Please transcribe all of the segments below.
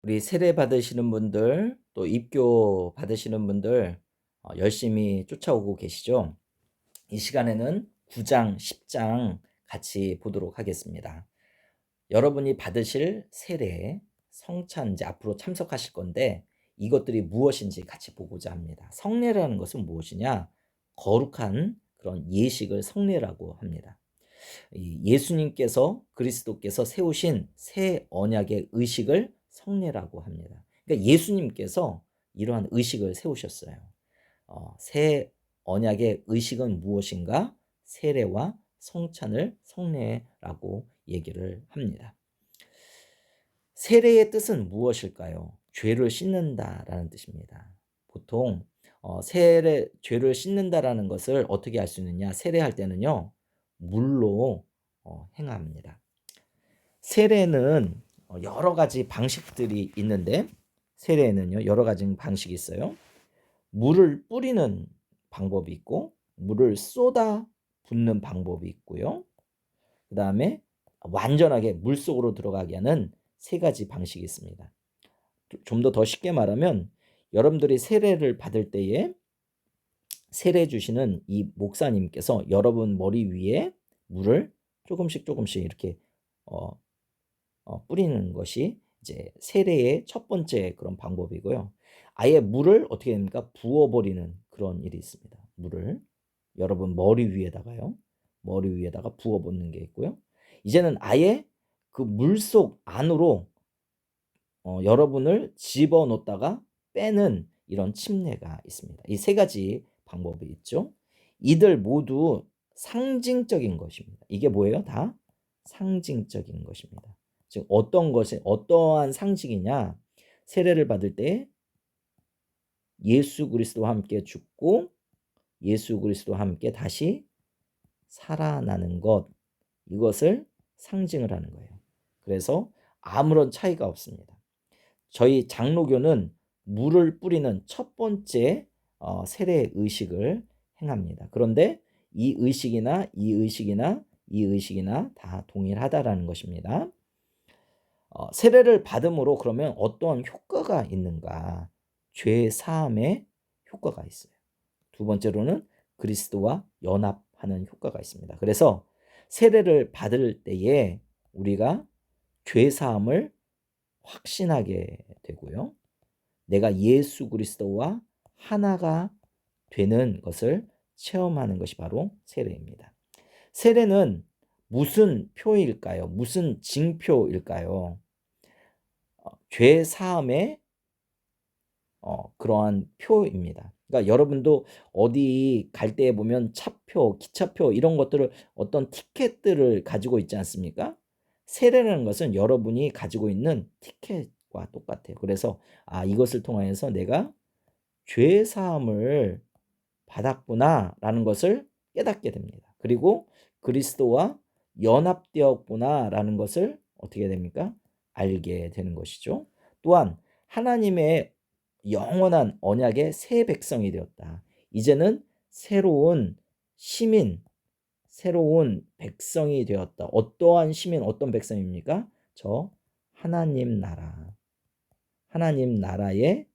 우리 세례 받으시는 분들 또 입교 받으시는 분들 열심히 쫓아오고 계시죠? 이 시간에는 9 장, 10장 같이 보도록 하겠습니다. 여러분이 받으실 세례, 성찬 이제 앞으로 참석하실 건데 이것들이 무엇인지 같이 보고자 합니다. 성례라는 것은 무엇이냐? 거룩한 그런 예식을 성례라고 합니다. 이 예수님께서 그리스도께서 세우신 새 언약의 의식을 성례라고 합니다. 그러니까 예수님께서 이러한 의식을 세우셨어요. 새 언약의 의식은 무엇인가? 세례와 성찬을 성례라고 얘기를 합니다. 세례의 뜻은 무엇일까요? 죄를 씻는다라는 뜻입니다. 보통 죄를 씻는다라는 것을 어떻게 알 수 있느냐? 세례할 때는요, 물로 행합니다. 세례는 여러 가지 방식들이 있는데, 세례에는요 여러 가지 방식이 있어요. 물을 뿌리는 방법이 있고, 물을 쏟아 붓는 방법이 있고요. 그 다음에 완전하게 물속으로 들어가게 하는 세 가지 방식이 있습니다. 좀 더 쉽게 말하면, 여러분들이 세례를 받을 때에 세례 주시는 이 목사님께서 여러분 머리 위에 물을 조금씩 이렇게 뿌리는 것이 이제 세례의 첫 번째 그런 방법이고요. 아예 물을 어떻게 됩니까? 부어버리는 그런 일이 있습니다. 물을 여러분 머리 위에다가요. 머리 위에다가 부어붓는 게 있고요. 이제는 아예 그 물속 안으로 여러분을 집어넣다가 빼는 이런 침례가 있습니다. 이 세 가지 방법이 있죠. 이들 모두 상징적인 것입니다. 이게 뭐예요? 다 상징적인 것입니다. 즉 어떠한 상징이냐? 세례를 받을 때 예수 그리스도와 함께 죽고 예수 그리스도와 함께 다시 살아나는 것, 이것을 상징을 하는 거예요. 그래서 아무런 차이가 없습니다. 저희 장로교는 물을 뿌리는 첫 번째 세례 의식을 행합니다. 그런데 이 의식이나 이 의식이나 이 의식이나 다 동일하다라는 것입니다. 세례를 받음으로 그러면 어떠한 효과가 있는가? 죄 사함의 효과가 있어요. 두 번째로는 그리스도와 연합하는 효과가 있습니다. 그래서 세례를 받을 때에 우리가 죄 사함을 확신하게 되고요. 내가 예수 그리스도와 하나가 되는 것을 체험하는 것이 바로 세례입니다. 세례는 무슨 표일까요? 무슨 징표일까요? 죄 사함의 그러한 표입니다. 그러니까 여러분도 어디 갈 때 보면 차표, 기차표 이런 것들을 어떤 티켓들을 가지고 있지 않습니까? 세례라는 것은 여러분이 가지고 있는 티켓과 똑같아요. 그래서 이것을 통하여서 내가 죄 사함을 받았구나라는 것을 깨닫게 됩니다. 그리고 그리스도와 연합되었구나라는 것을 어떻게 됩니까? 알게 되는 것이죠. 또한 하나님의 영원한 언약의 새 백성이 되었다. 이제는 새로운 시민, 새로운 백성이 되었다. 어떠한 시민, 어떤 백성입니까? 저 하나님 나라, 하나님 나라의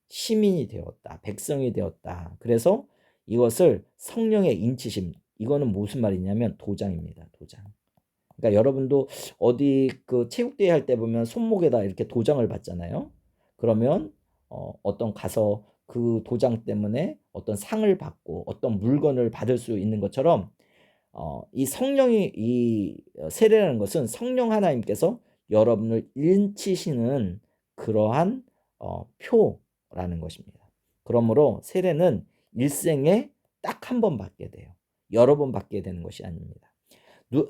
시민이 되었다. 백성이 되었다. 그래서 이것을 성령의 인치심, 이거는 무슨 말이냐면 도장입니다. 도장. 그러니까 여러분도 어디 그 체육대회 할 때 보면 손목에다 이렇게 도장을 받잖아요. 그러면 어떤 가서 그 도장 때문에 어떤 상을 받고 어떤 물건을 받을 수 있는 것처럼, 이 성령이 이 세례라는 것은 성령 하나님께서 여러분을 인치시는 그러한 표라는 것입니다. 그러므로 세례는 일생에 딱 한 번 받게 돼요. 여러 번 받게 되는 것이 아닙니다.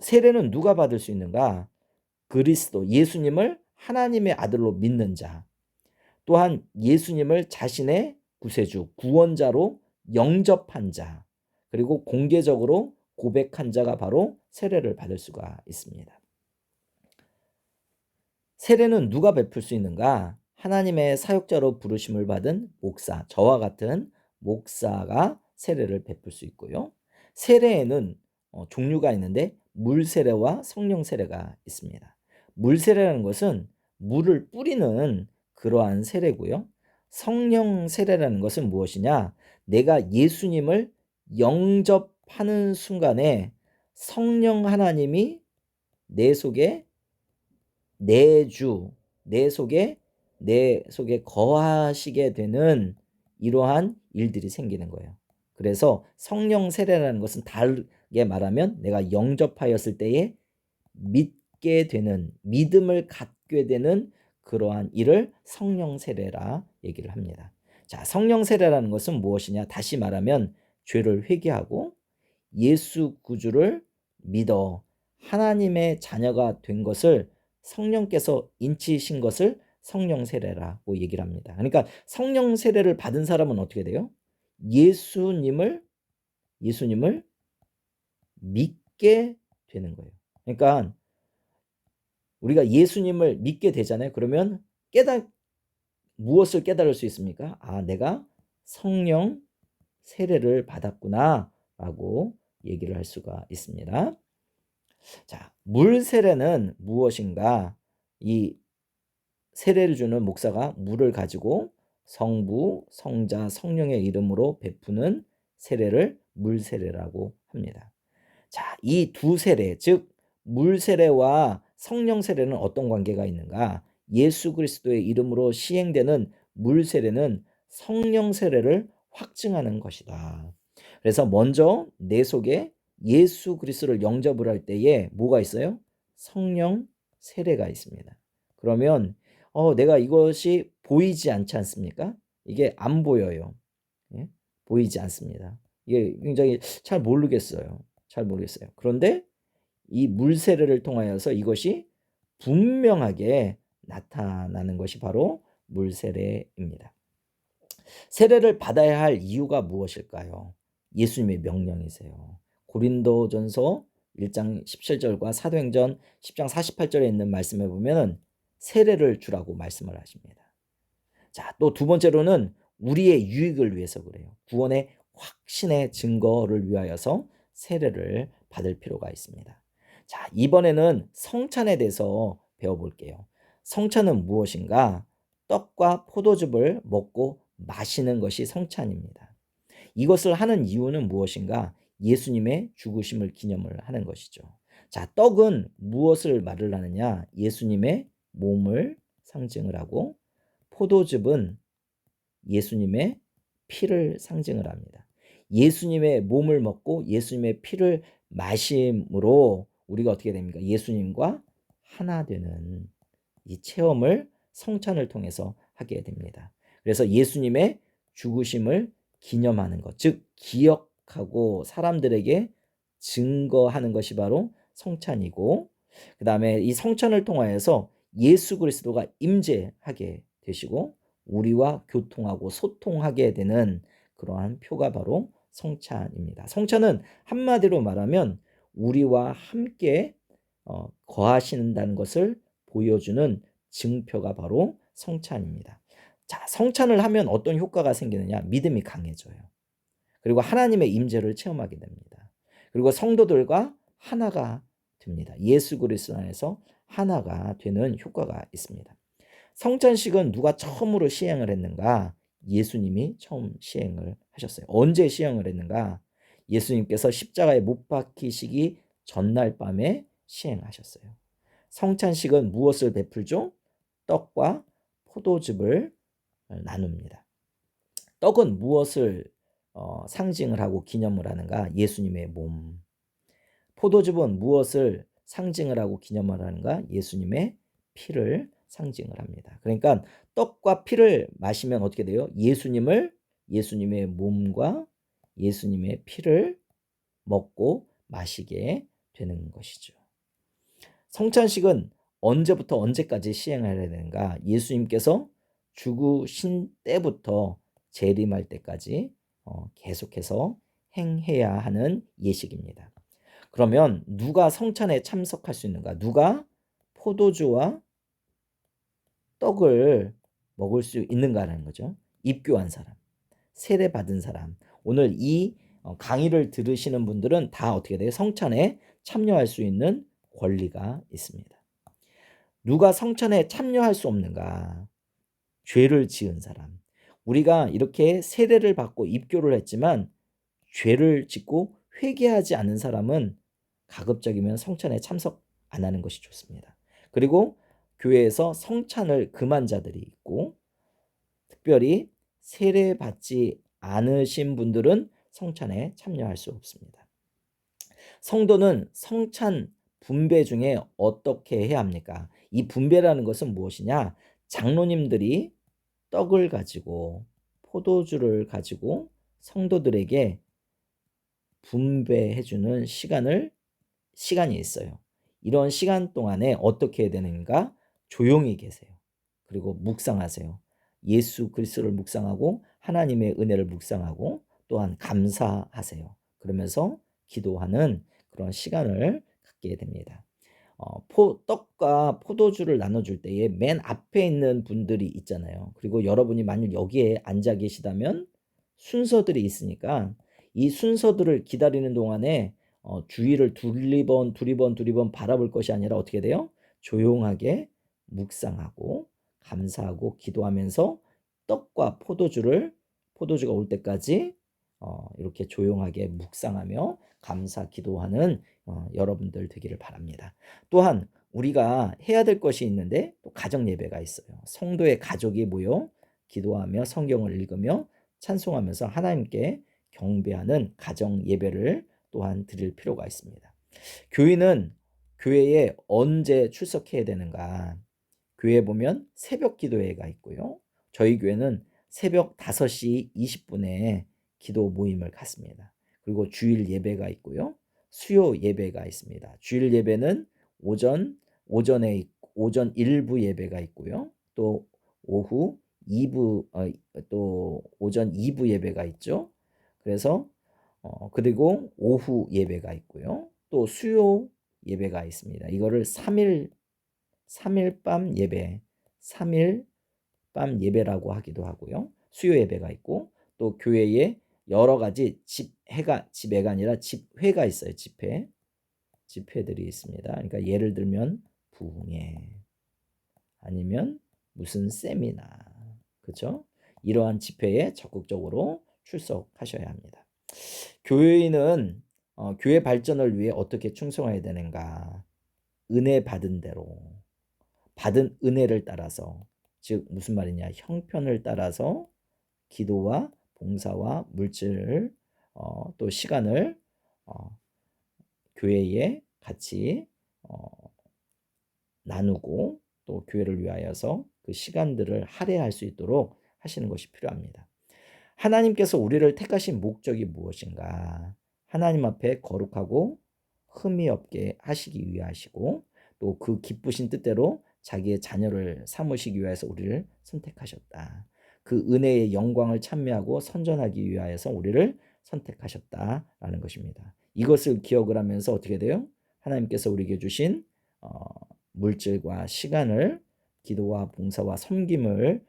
세례는 누가 받을 수 있는가? 그리스도, 예수님을 하나님의 아들로 믿는 자, 또한 예수님을 자신의 구세주, 구원자로 영접한 자, 그리고 공개적으로 고백한 자가 바로 세례를 받을 수가 있습니다. 세례는 누가 베풀 수 있는가? 하나님의 사역자로 부르심을 받은 목사, 저와 같은 목사가 세례를 베풀 수 있고요. 세례에는 종류가 있는데 물세례와 성령 세례가 있습니다. 물세례라는 것은 물을 뿌리는 그러한 세례고요. 성령 세례라는 것은 무엇이냐? 내가 예수님을 영접하는 순간에 성령 하나님이 내 속에 내주, 내 속에 거하시게 되는 이러한 일들이 생기는 거예요. 그래서 성령 세례라는 것은 다르게 말하면 내가 영접하였을 때에 믿게 되는, 믿음을 갖게 되는 그러한 일을 성령 세례라 얘기를 합니다. 자, 성령 세례라는 것은 무엇이냐? 다시 말하면 죄를 회개하고 예수 구주를 믿어 하나님의 자녀가 된 것을 성령께서 인치신 것을 성령 세례라고 얘기를 합니다. 그러니까 성령 세례를 받은 사람은 어떻게 돼요? 예수님을 믿게 되는 거예요. 그러니까 우리가 예수님을 믿게 되잖아요. 그러면 무엇을 깨달을 수 있습니까? 아, 내가 성령 세례를 받았구나 라고 얘기를 할 수가 있습니다. 자, 물 세례는 무엇인가? 이 세례를 주는 목사가 물을 가지고 성부, 성자, 성령의 이름으로 베푸는 세례를 물 세례라고 합니다. 자, 이 두 세례, 즉 물 세례와 성령 세례는 어떤 관계가 있는가? 예수 그리스도의 이름으로 시행되는 물 세례는 성령 세례를 확증하는 것이다. 그래서 먼저 내 속에 예수 그리스도를 영접을 할 때에 뭐가 있어요? 성령 세례가 있습니다. 그러면 내가 이것이 보이지 않지 않습니까? 이게 안 보여요. 예? 보이지 않습니다. 이게 굉장히 잘 모르겠어요. 그런데 이 물세례를 통하여서 이것이 분명하게 나타나는 것이 바로 물세례입니다. 세례를 받아야 할 이유가 무엇일까요? 예수님의 명령이세요. 고린도전서 1장 17절과 사도행전 10장 48절에 있는 말씀에 보면 세례를 주라고 말씀을 하십니다. 자, 또 두 번째로는 우리의 유익을 위해서 그래요. 구원의 확신의 증거를 위하여서 세례를 받을 필요가 있습니다. 자, 이번에는 성찬에 대해서 배워볼게요. 성찬은 무엇인가? 떡과 포도즙을 먹고 마시는 것이 성찬입니다. 이것을 하는 이유는 무엇인가? 예수님의 죽으심을 기념을 하는 것이죠. 자, 떡은 무엇을 말을 하느냐? 예수님의 몸을 상징을 하고, 포도즙은 예수님의 피를 상징을 합니다. 예수님의 몸을 먹고 예수님의 피를 마심으로 우리가 어떻게 됩니까? 예수님과 하나 되는 이 체험을 성찬을 통해서 하게 됩니다. 그래서 예수님의 죽으심을 기념하는 것, 즉 기억하고 사람들에게 증거하는 것이 바로 성찬이고, 그 다음에 이 성찬을 통하여서 예수 그리스도가 임재하게 되시고 우리와 교통하고 소통하게 되는 그러한 표가 바로 성찬입니다. 성찬은 한마디로 말하면 우리와 함께 거하신다는 것을 보여주는 증표가 바로 성찬입니다. 자, 성찬을 하면 어떤 효과가 생기느냐? 믿음이 강해져요. 그리고 하나님의 임재를 체험하게 됩니다. 그리고 성도들과 하나가 됩니다. 예수 그리스도 안에서 하나가 되는 효과가 있습니다. 성찬식은 누가 처음으로 시행을 했는가? 예수님이 처음 시행을 하셨어요. 언제 시행을 했는가? 예수님께서 십자가에 못 박히시기 전날 밤에 시행하셨어요. 성찬식은 무엇을 베풀죠? 떡과 포도즙을 나눕니다. 떡은 무엇을 상징을 하고 기념을 하는가? 예수님의 몸. 포도즙은 무엇을 상징을 하고 기념을 하는가? 예수님의 피를 상징을 합니다. 그러니까 떡과 피를 마시면 어떻게 돼요? 예수님의 몸과 예수님의 피를 먹고 마시게 되는 것이죠. 성찬식은 언제부터 언제까지 시행해야 되는가? 예수님께서 죽으신 때부터 재림할 때까지 계속해서 행해야 하는 예식입니다. 그러면 누가 성찬에 참석할 수 있는가? 누가 포도주와 떡을 먹을 수 있는가라는 거죠. 입교한 사람, 세례 받은 사람. 오늘 이 강의를 들으시는 분들은 다 어떻게 돼요? 성찬에 참여할 수 있는 권리가 있습니다. 누가 성찬에 참여할 수 없는가? 죄를 지은 사람. 우리가 이렇게 세례를 받고 입교를 했지만 죄를 짓고 회개하지 않는 사람은 가급적이면 성찬에 참석 안 하는 것이 좋습니다. 그리고 교회에서 성찬을 금한 자들이 있고, 특별히 세례받지 않으신 분들은 성찬에 참여할 수 없습니다. 성도는 성찬 분배 중에 어떻게 해야 합니까? 이 분배라는 것은 무엇이냐? 장로님들이 떡을 가지고 포도주를 가지고 성도들에게 분배해 주는 시간이 있어요. 이런 시간 동안에 어떻게 해야 되는가? 조용히 계세요. 그리고 묵상하세요. 예수 그리스도를 묵상하고 하나님의 은혜를 묵상하고 또한 감사하세요. 그러면서 기도하는 그런 시간을 갖게 됩니다. 떡과 포도주를 나눠줄 때에 맨 앞에 있는 분들이 있잖아요. 그리고 여러분이 만약 여기에 앉아 계시다면 순서들이 있으니까 이 순서들을 기다리는 동안에 주위를 두리번 바라볼 것이 아니라 어떻게 돼요? 조용하게 묵상하고 감사하고 기도하면서 떡과 포도주가 올 때까지 이렇게 조용하게 묵상하며 감사 기도하는 여러분들 되기를 바랍니다. 또한 우리가 해야 될 것이 있는데 또 가정 예배가 있어요. 성도의 가족이 모여 기도하며 성경을 읽으며 찬송하면서 하나님께 경배하는 가정 예배를 또한 드릴 필요가 있습니다. 교인은 교회에 언제 출석해야 되는가? 교회에 보면 새벽 기도회가 있고요. 저희 교회는 새벽 5시 20분에 기도 모임을 갖습니다. 그리고 주일 예배가 있고요. 수요 예배가 있습니다. 주일 예배는 오전 일부 예배가 있고요. 또 오후 2부 또 오전 2부 예배가 있죠. 그래서 그리고 오후 예배가 있고요. 또 수요 예배가 있습니다. 이거를 3일 밤 예배, 3일 밤 예배라고 하기도 하고요. 수요 예배가 있고 또 교회에 여러 가지 집회가 아니라 집회가 있어요. 집회들이 있습니다. 그러니까 예를 들면 부흥회 아니면 무슨 세미나, 그렇죠? 이러한 집회에 적극적으로 출석하셔야 합니다. 교회인은 교회 발전을 위해 어떻게 충성해야 되는가? 은혜 받은 대로, 받은 은혜를 따라서, 즉 무슨 말이냐? 형편을 따라서 기도와 봉사와 물질을 또 시간을 교회에 같이 나누고 또 교회를 위하여서 그 시간들을 할애할 수 있도록 하시는 것이 필요합니다. 하나님께서 우리를 택하신 목적이 무엇인가? 하나님 앞에 거룩하고 흠이 없게 하시기 위하시고 또 그 기쁘신 뜻대로 자기의 자녀를 삼으시기 위해서 우리를 선택하셨다. 그 은혜의 영광을 찬미하고 선전하기 위하여서 우리를 선택하셨다라는 것입니다. 이것을 기억을 하면서 어떻게 돼요? 하나님께서 우리에게 주신 물질과 시간을 기도와 봉사와 섬김을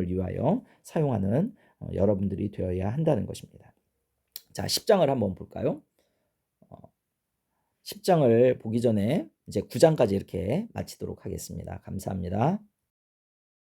위하여 사용하는 여러분들이 되어야 한다는 것입니다. 자, 10장을 한번 볼까요? 10장을 보기 전에 이제 9장까지 이렇게 마치도록 하겠습니다. 감사합니다.